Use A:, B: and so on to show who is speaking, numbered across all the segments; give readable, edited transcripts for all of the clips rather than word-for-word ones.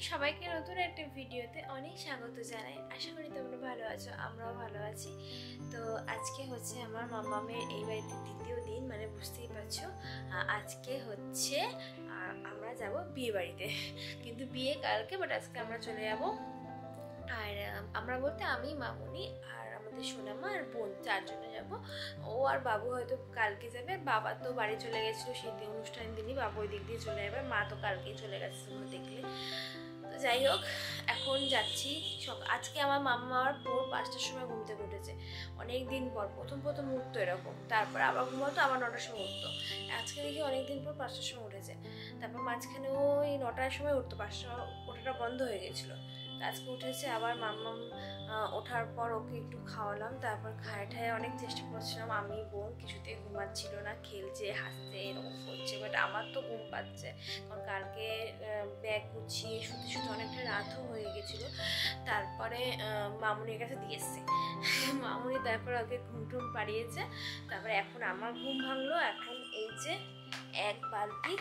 A: সবাইকে নতুন একটা ভিডিওতে অনেক স্বাগত জানাই। আশা করি তোমরা ভালো আছো, আমরাও ভালো আছি। তো আজকে হচ্ছে আমার মামামের এই বাড়িতে দ্বিতীয় দিন, মানে বুঝতেই পারছো। আজকে হচ্ছে আমরা যাব বিয়ে বাড়িতে, কিন্তু বিয়ে কালকে, বাট আজকে আমরা চলে যাব। আর আমরা বলতে আমি, মামুনি আর আমাদের সোনামা আর বোন, চারজনে যাব। ও আর বাবু হয়তো কালকে যাবে, আর বাবা তো বাড়ি চলে গেছিলো সেই অনুষ্ঠানের দিনই, বাবু ওই দিক দিয়ে চলে যাবে, মা তো কালকেই চলে গেছে তোমরা দেখলে। তো যাই হোক, এখন যাচ্ছি। আজকে আমার মামা আর বোন 5টার সময় ঘুম থেকে উঠেছে, অনেক দিন পর প্রথম উঠতো এরকম, তারপর আবার ঘুমাতো, আবার 9টার সময় উঠতো। আজকে দেখি অনেক দিন পর 5টার সময় উঠেছে, তারপর মাঝখানে ওই 9টার সময় উঠতো, 5টা ওঠাটা বন্ধ হয়ে গেছিলো। আজকে উঠেছে আবার। মাম্মাম ওঠার পর ওকে একটু খাওয়ালাম, তারপর খায় অনেক চেষ্টা করছিলাম, আমি বোন কিছুতেই ঘুমাচ্ছিল না, খেলছে হাসছে এরকম করছে, বাট আমার তো ঘুম পাচ্ছে, কারণ কালকে ব্যাগ গুছিয়ে শুতে অনেকটা রাতও হয়ে গেছিলো। তারপরে মামুনির কাছে দিয়ে এসছে, মামুনি তারপর ওকে ঘুম পাড়িয়েছে। তারপরে এখন আমার ঘুম ভাঙলো। এখন এই যে এক বালতি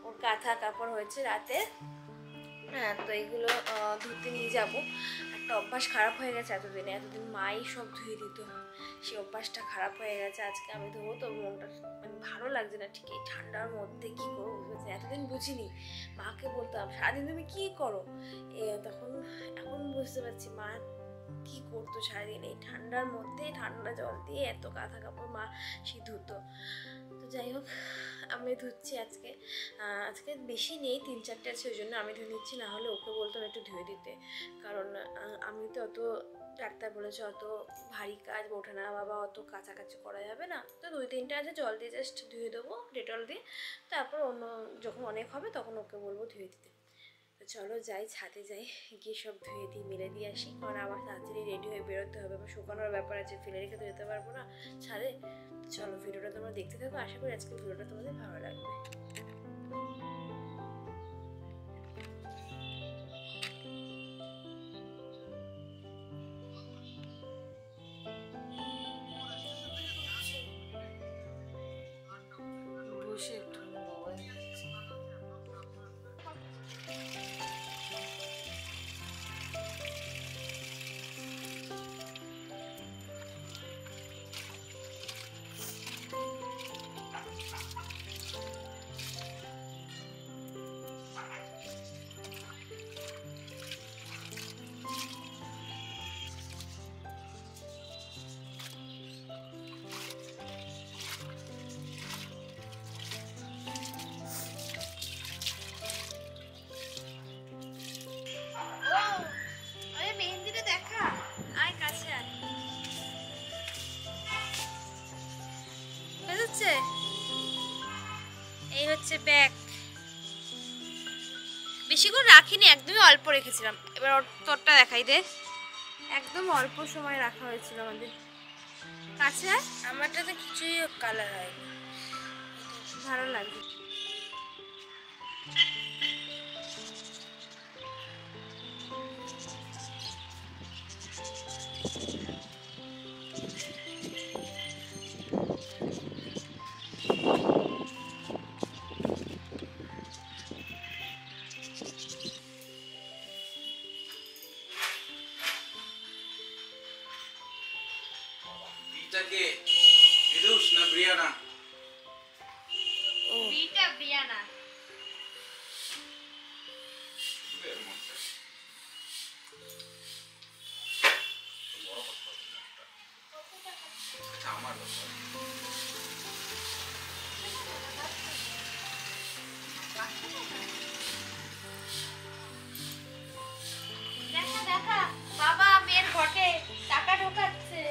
A: ওর কাঁথা কাপড় হয়েছে রাতে, তো এইগুলো ধুতে নিয়ে যাব। একটা অভ্যাস খারাপ হয়ে গেছে এতদিন মাই সব ধুয়ে দিত, সেই অভ্যাসটা খারাপ হয়ে গেছে। আজকে আমি ধোবো, তো মনটা মানে ভালো লাগছে না ঠিক। এই ঠান্ডার মধ্যে কী করবো বুঝতে, এতদিন বুঝিনি। মাকে বলতাম সারাদিন তুমি কী করো, এখন বুঝতে পারছি মা কি করতো সারাদিন এই ঠান্ডার মধ্যে, ঠান্ডা জল দিয়ে এত কাঁথা কাপড় মা সে ধুতো। তো যাই হোক, আমি ধুচ্ছি আজকে বেশি নেই, 3-4টে আছে, ওই জন্য আমি ধুয়ে নিচ্ছি। না হলে ওকে বলতাম একটু ধুয়ে দিতে, কারণ আমি তো অত, ডাক্তার বলেছে অত ভারী কাজ ওঠে না বাবা, অত কাছাকাছি করা যাবে না। তো 2-3টে আছে, জল দিয়ে জাস্ট ধুয়ে দেবো, ডেটল দিয়ে। তারপর অন্য যখন অনেক হবে তখন ওকে বলবো ধুয়ে দিতে। তো চলো যাই, ছাদে যাই, গিয়ে সব ধুয়ে দিয়ে মেলে দিয়ে আসি, কারণ আবার তাড়াতাড়ি রেডি হয়ে বেরোতে হবে, আবার শুকানোর ব্যাপার আছে, ফেলে রেখে তো যেতে পারবো না ছাদে। চলো ভিডিওটা তোমরা দেখতে থাকো, আশা করি আজকের ভিডিওটা তোমাদের ভালো লাগবে। বসে একটু এই হচ্ছে ব্যাগ, বেশি করে রাখিনি, একদমই অল্প রেখেছিলাম। এবার তোরটা দেখাই দে, একদম অল্প সময় রাখা হয়েছিল আমাদের কাছে। আমারটাতে কিছুই কালার হয়নি, ভালো লাগছে।
B: Brianna.
A: Vita Brianna. দেখা বাবা মেয়ের ঘটে টাকা ঢোকাচ্ছে,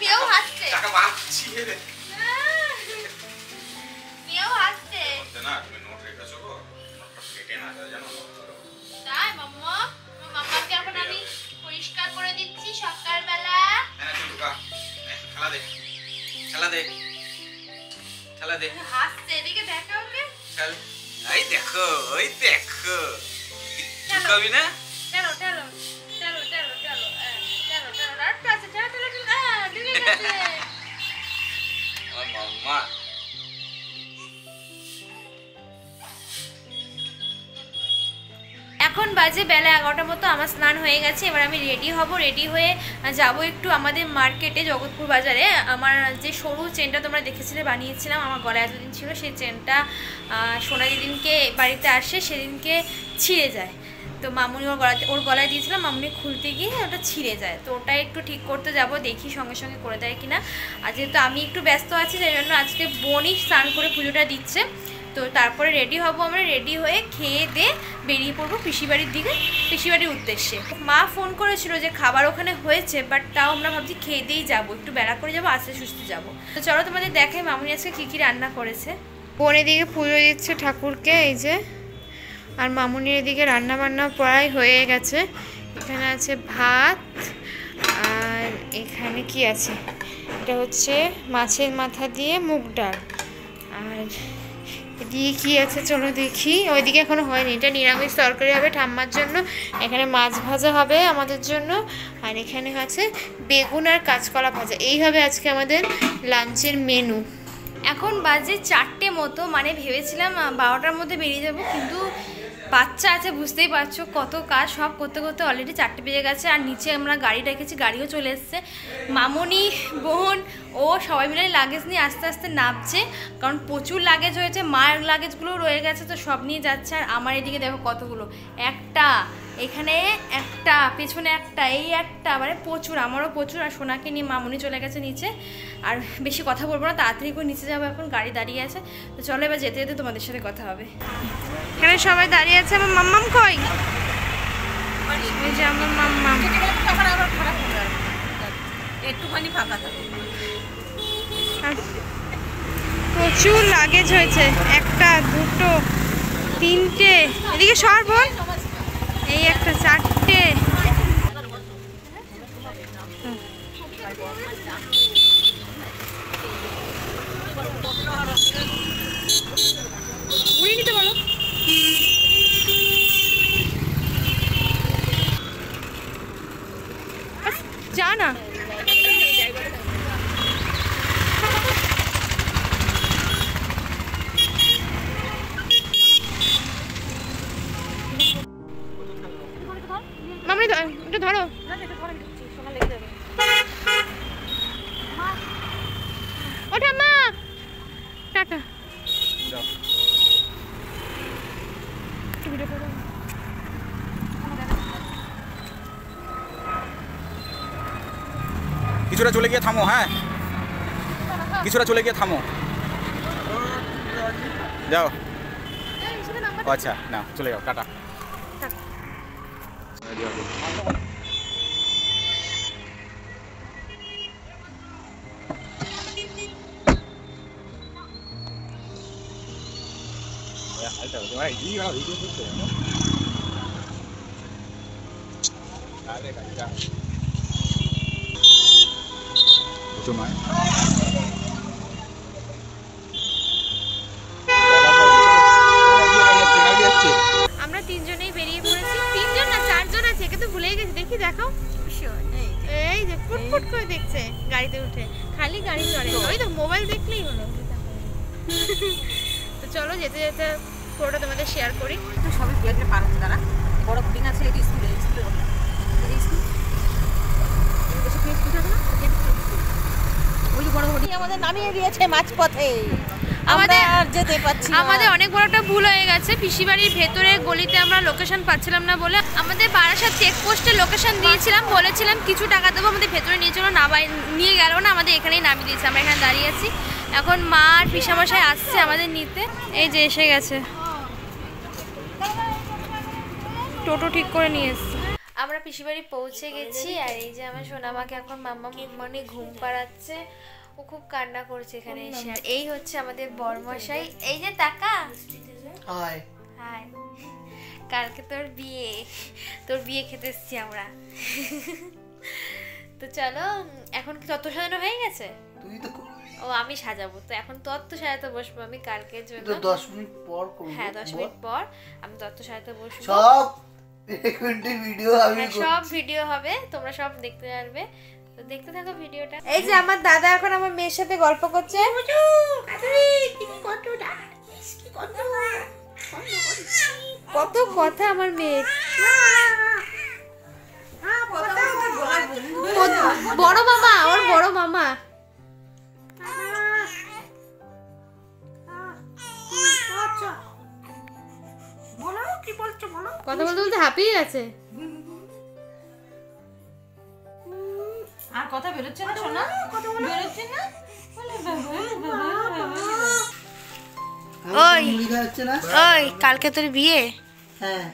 A: মেয়েও হাসছে,
B: টাকা মারছি রে,
A: মেয়েও হাসছে
B: না তুমি নোট রেখেছো গো, নোটটা কেটে না যায় জানো।
A: তাই মাম্মাকে এখন আমি পরিষ্কার করে দিচ্ছি সকালবেলা।
B: হ্যাঁ তুই ঢোকা, খেলা দে
A: হাসছে, এদিকে দেখা ওকে,
B: চল এই দেখো ঢুকাবি না,
A: চলো
B: আমার মাম্মা।
A: এখন বাজে বেলা 11টার মতো, আমার স্নান হয়ে গেছে। এবার আমি রেডি হব, রেডি হয়ে যাব একটু আমাদের মার্কেটে, জগৎপুর বাজারে। আমার যে সরু চেনটা তোমরা দেখেছিলে বানিয়েছিলাম, আমার গলায় এতদিন ছিল, সেই চেনটা সোনা যেদিনকে বাড়িতে আসে সেদিনকে ছিঁড়ে যায়। তো মামুনি ওর গলায় দিয়েছিলাম, মামুনি খুলতে গিয়ে ওটা ছিঁড়ে যায়। তো ওটা একটু ঠিক করতে যাব, দেখি সঙ্গে সঙ্গে করে দেয় কিনা। আর যেহেতু আমি একটু ব্যস্ত আছি, সেই জন্য আজকে বোনই স্নান করে পুজোটা দিচ্ছে। তো তারপরে রেডি হব, আমরা রেডি হয়ে খেয়ে দিয়ে বেরিয়ে পড়বো পিসিবাড়ির দিকে, পিসিবাড়ির উদ্দেশ্যে। মা ফোন করেছিল যে খাবার ওখানে হয়েছে, বাট তাও আমরা ভাবছি খেয়ে দিয়েই যাবো, একটু বেলা করে যাবো, আস্তে সুস্থে যাবো। তো চলো তোমাদের দেখাই মামুনি আজকে কী কী রান্না করেছে। বোন এদিকে পুজো দিচ্ছে ঠাকুরকে, এই যে, আর মামুনির এদিকে রান্না বান্না প্রায় হয়ে গেছে। এখানে আছে ভাত, আর এখানে কি আছে, এটা হচ্ছে মাছের মাথা দিয়ে মুগ ডাল। আর এদিকে কি আছে চলো দেখি, ওইদিকে এখনো হয়নি, এটা নিরামিষ তরকারি হবে ঠাম্মার জন্য। এখানে মাছ ভাজা হবে আমাদের জন্য, আর এখানে আছে বেগুন আর কাঁচকলা ভাজা। এই হবে আজকে আমাদের লাঞ্চের মেনু। এখন বাজে 4টে মতো, মানে ভেবেছিলাম 12টার মধ্যে বেরিয়ে যাব, কিন্তু বাচ্চা আছে বুঝতেই পারছো, কত কাজ সব করতে করতে অলরেডি 4টে বেজে গেছে। আর নিচে আমরা গাড়ি রেখেছি, গাড়িও চলে এসছে। মামুনি, বোন ও সবাই মিলে লাগেজ নিয়ে আস্তে আস্তে নামছে, কারণ প্রচুর লাগেজ হয়েছে, মায়ের লাগেজগুলো রয়ে গেছে, তো সব নিয়ে যাচ্ছে। আর আমার এদিকে দেখো কতগুলো, একটা এখানে, একটা পেছনে, একটা এই একটা, মানে প্রচুর, আমারও প্রচুর। আর সোনাকে নিয়ে মামুনি চলে গেছে নিচে। আর বেশি কথা বলবো না, তাড়াতাড়ি করে নিচে যাবো, এখন গাড়ি দাঁড়িয়ে আছে। তো চলো এবার যেতে যেতে তোমাদের সাথে কথা হবে। এখানে সবাই দাঁড়িয়ে আছে। আমার মাম্মাম কই? এই যে আমার মাম্মাম।
C: একটুখানি ফাঁকা থাকে,
A: প্রচুর লাগেজ হয়েছে, একটা, দুটো, তিনটে, এদিকে সর বোন, এই একটা, 4টে। উড়িয়ে নিতে বলো। যা না, মামনি এটা ধরো। ওটা মা, টাটা।
B: কিছুটা চলে গিয়ে থামো, হ্যাঁ কিছুটা চলে গিয়ে থামো, যাও। আচ্ছা না, চলে যাও, টাটা।
A: আমরা তিনজনেই বেরিয়ে পড়েছি, তিনজন না 4জন আছে, কিন্তু ভুলেই গেছি। দেখি দেখাও, এই যে ফুটফুট করে দেখছে গাড়িতে উঠে, খালি গাড়ি চড়ে, ওই তো মোবাইল দেখলেই হলো। তো চলো যেতে যেতে পুরোটা তোমাদের শেয়ার করি।
C: তো সবই প্লেটে পার হচ্ছে, তারা বড় কুটিং আছে, এই স্কুলে স্কুলে ওই বড় হোডি আমাদের নামিয়ে দিয়েছে মাঝপথে, আমাদের আর যেতে পারছি না।
A: আমাদের অনেক বড় একটা ভুল হয়ে গেছে, পিসিবাড়ির ভেতরে গলিতে আমরা লোকেশন পাচ্ছিলাম না বলে আমাদের বারাসাত চেকপোস্টে লোকেশন দিয়েছিলাম, বলেছিলাম কিছু টাকা দেবো, আমাদের ভেতরে নিয়ে চলো, নিয়ে গেল না, আমাদের এখানেই নামিয়ে দিয়েছে। আমরা এখানে দাঁড়িয়ে আছি, এখন মা আর পিসামশাই আসছে আমাদের নিতে, এই যে এসে গেছে, টোটো ঠিক করে নিয়ে এসছে। আমরা পিসিবাড়ি পৌঁছে গেছি, আর এই যে আমার সোনামাকে এখন মাম্মা মানে ঘুম পাড়াচ্ছে, ও খুব কান্না করছে এখানে এসে। আর এই হচ্ছে আমাদের বড়মশাই, এই যে টাকা। হাই হাই, কালকে তোর বিয়ে খেতে এসছি আমরা। তো চলো, এখন কি তত্ত্ব সাজানো হয়ে গেছে?
D: তুই তো
A: ও আমি সাজাবো, তো এখন তত্ত্ব সাজাতে বসবো আমি কালকের জন্য।
D: 10 মিনিট পর করব।
A: হ্যাঁ 10 মিনিট পর আমি তত্ত্ব সাজাতে বসবো।
D: সব 1 মিনিটের ভিডিও আমি
A: সব ভিডিও হবে, তোমরা সব দেখতে পারবে, তো দেখতে থাকো ভিডিওটা। এই যে আমার দাদা এখন আমার মেয়ের সাথে গল্প করছে। কত কথা আমার মেয়ের। বড় মামা, ওর বড় মামা। কথা বলতে বলতে হাঁপিয়ে গেছে।
C: আর কথা বেরোচ্ছে না সোনা, বেরোচ্ছে না।
A: ওই
D: হচ্ছে না।
A: ওই কালকে তোর বিয়ে,
D: হ্যাঁ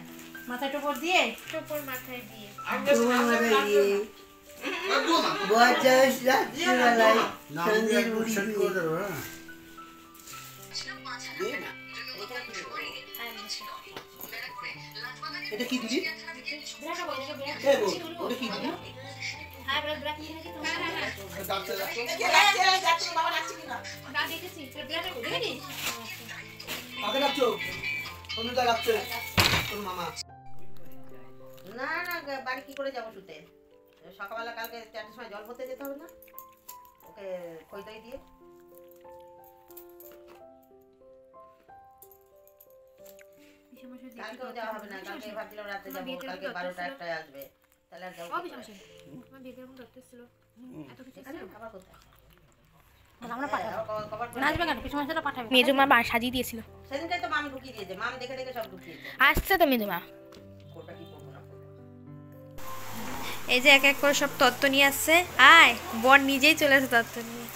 C: মাথায় টোপর দিয়ে
A: টোপর মাথায় দিয়ে।
D: তোমার মাথায় দিয়ে বয়স রাত্রিবেলায় সন্ধ্যের মুড়ি দিয়ে। এটা কি দিদি? ওটা কি দিদি? কাকে ডাকছো? অনুদা ডাকছে তোর মামা।
C: না না, বাড়ি কি করে যাবো শুতে? সকালবেলা কালকে 4টার সময় জল ভরতে যেতে হবে না ওকে, খই দই দিয়ে। কালকেও যাওয়া হবে না, কালকে ভাবছিলাম রাতে যাবো, কালকে 12টা 1টায় আসবে, তাহলে আর যাবো কি করে? আবার কোথায়?
A: মেজুমা সাজিয়ে দিয়েছিল।
C: সেদিনটাই তো মাম ঢুকিয়ে দিয়েছে, মাম দেখে দেখে সব ঢুকিয়েছে।
A: আসছে তো মেজুমা।
C: কোনটা কি করবো না করবো।
A: এই যে এক এক করে সব তত্ত্ব নিয়ে আসছে। আয়, বর নিজেই চলে আসে তত্ত্ব নিয়ে।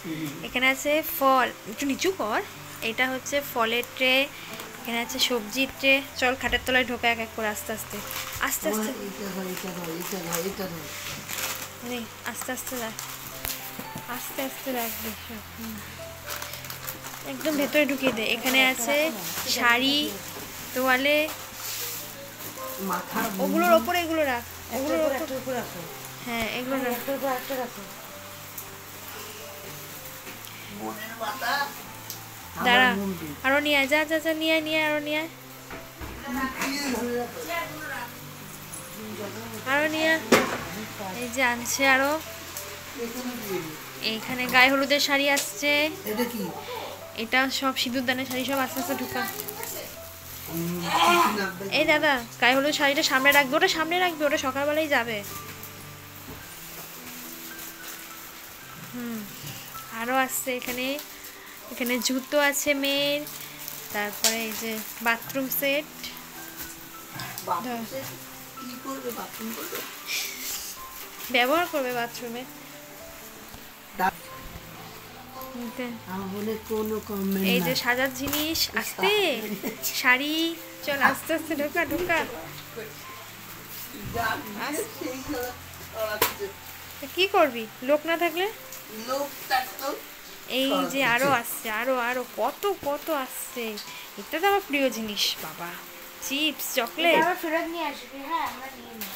A: এখানে আছে ফল, একটু নিচু কর। এটা হচ্ছে ফলের ট্রে, এখানে আছে সবজির ট্রে। চল খাটের তলায় ঢোকা এক এক করে আস্তে আস্তে আস্তে আস্তে নে, আস্তে আস্তে রাখ, আস্তে আস্তে রাখবে সব। একদম ভেতরে ঢুকিয়ে দে। এখানে আছে শাড়ি, তোয়ালে, ওগুলোর ওপরে এগুলো রাখ, ওগুলোর ওপর। হ্যাঁ এগুলো রাখ। দাঁড়া, আরো নিয়ে আয়, যা যা যা নিয়ে আয়, নিয়ে আয়, আরো নিয়ে আয়, আরো নিয়ে আয়। এই যে আনছে আরো। এইখানে গায়ে হলুদের শাড়ি আসছে।
D: এটা কি?
A: এটা সব সিঁদুর দানের শাড়ি, সব আস্তে আস্তে ঢুকা। এই দাদা, গায়ে হলুদ শাড়িটা সামনে রাখবে, ওটা সামনে রাখবে, ওটা সকালবেলায় যাবে। আরো আসছে এখানে। এখানে জুতো আছে মেয়ের, তারপরে এই যে বাথরুম সেট।
D: কি করবে? বাথরুম করবে?
A: ব্যবহার করবে বাথরুমে।
D: বলে কোনো কমেন্ট
A: এই যে সাজার জিনিস, আস্তে শাড়ি, চল আস্তে আস্তে ঢোকা ঢোকা। কি করবি লোক না থাকলে? এই যে আরো আসছে, আরো আরো কত কত আসছে। এটা তো আমার প্রিয় জিনিস বাবা, চিপস, চকলেট।
E: ফেরত নিয়ে আসবি। হ্যাঁ, আমরা নিয়ে নিই।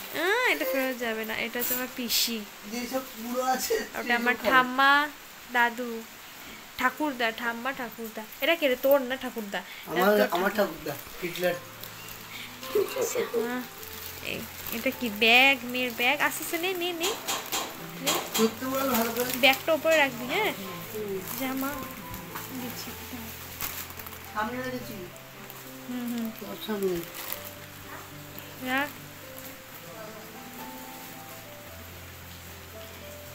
A: এটা ফেরত যাবে না, এটা হচ্ছে আমার পিসি,
D: যেসব পুরো আছে
A: ওটা আমার ঠাম্মা, দাদু, ঠাকুরদা, ঠাম্মা, ঠাকুরদা। এটা কে রে? তোর না ঠাকুরদা?
D: আমার ঠাকুরদা হিটলার।
A: এটা কি ব্যাগ? মেয়ের ব্যাগ। আস্তে আস্তে নে নে নে,
D: ধরতে বল ভালো করে।
A: ব্যাগটা উপরে রাখবি। হ্যাঁ, জামা দিচ্ছি।
D: সামনে রেখেছি।
A: হুম,
D: তোর সামনে।
A: রাখ,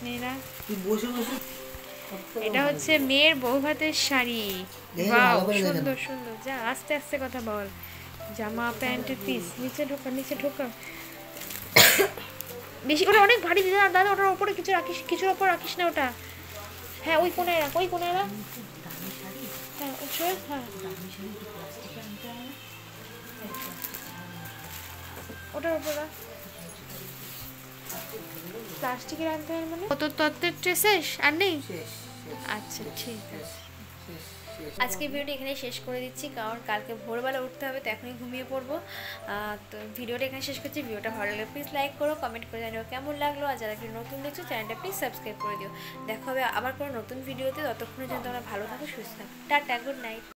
A: নে রাখ।
D: তুই বসে বসে।
A: এটা হচ্ছে মেয়ের বউ ভাতের শাড়ি।
D: দেখে
A: বাহ,
D: ভালো করে দেখে
A: সুন্দর সুন্দর। যা আস্তে আস্তে কথা বল। জামা প্যান্টের পিস, নিচে ঢোকা, নিচে ঢোকা। বেশি, ওটা অনেক ভারী দিদা। দাদা ওটার উপরে কিছু রাখিস, কিছুর ওপর রাখিস না ওটা। হ্যাঁ ওই কোনায় রাখ, ওই কোনায় রাখ। হ্যাঁ ওই, হ্যাঁ ওটার উপর রাখ। প্লাস্টিকের আনতে হয় মানে? কত তত্ত্বের ট্রে শেষ আর নেই? আচ্ছা ঠিক আছে। আজকে ভিডিওটা এখানে শেষ করে দিচ্ছি, কারণ কালকে ভোরবেলা উঠতে হবে, তো এখনই ঘুমিয়ে পড়বো। তো ভিডিওটা এখানে শেষ করছি। ভিডিওটা ভালো লাগলে প্লিজ লাইক করো, কমেন্ট করে জানিও কেমন লাগলো। আর যারা একটু নতুন দেখছো চ্যানেলটা প্লিজ সাবস্ক্রাইব করে দিও। দেখা হবে আবার কোনো নতুন ভিডিওতে। ততক্ষণে যেন তোমরা ভালো থাকো, সুস্থ থাকো। Tata, good night.